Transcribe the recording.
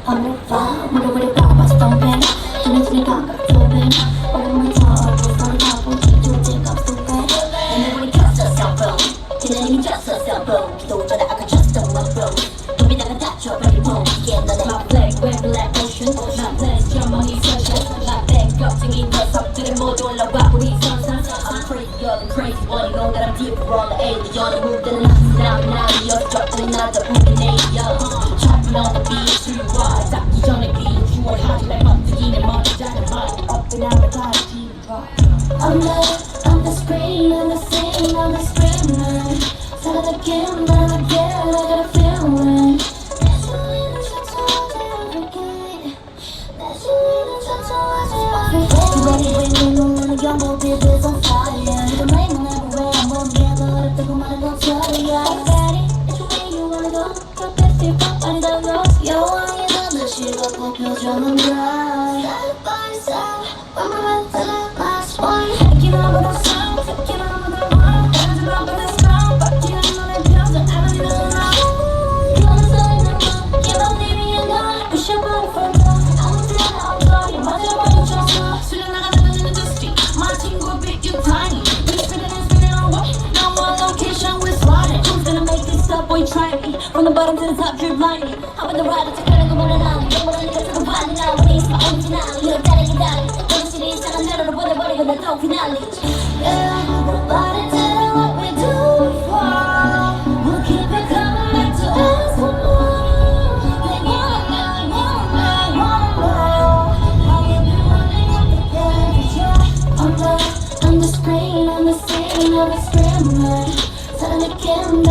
하늘과 물어버려 가봐서 덤벼 두뇌들이 각각 좁은 얼음을 털고 서리하고 기조제가 없을까 내 눈물이 켰어 셀폰 그냥 이미 졌어 셀폰 기도 전에 I could trust on my bro 도미다가 다쳐버린 봄이게 너네 My black red black ocean My planet's Germany sunshine My back 걱정이 녀석들은 모두 올라와 우리 선상 I'm crazy you're the crazy one You know that I'm deeper on the alien 무대는 항상 나이어 적당히 나도 우리 내려 Chopping on the beat to you are 닿기 전에 귀 주워하지 날 번뜩이는 멋지다는 말 업그라면 다시 I'm the screen, I'm the scene, I'm the screamer 살아다 again, not again, I got a feeling 내 주위는 초조하지 hurricane 내 주위는 초조하지 hurricane You ready when you know when your motive is on fire You don't blame me everywhere I'm on the other 어렵다고 말은 없어야 I'm ready, it's the way you wanna go Got that feel pop on the road 여왕의 너는 실각고 표정은 bright Side by side, when we're at the last one Taking over the sound, taking over the world Dancing up in the storm, 바뀌는 너의 표정 I don't even know 너는 써있는 건 Keep on living in God Push your body for more 아무 데나 엉덩이 맞아버리겠어 수련 나가다가 있는 the street My 친구 big you tiny We spinning and spinning away No more location we're sliding Who's gonna make this up boy try me From the bottom to the top you're blinding I'm in the ride 착하는 거 몰라라 영원하니까 조금 반이 나 우리 is my original 이런 다른 기다리 정신이 이상한 대로로 보내버리고 난 또 휘날리 Yeah, nobody tell what we do before We'll keep it coming back to us for more They wanna know How we been running up the temperature I'm the screen, I'm the scene, I'm the screamer 사랑 느낀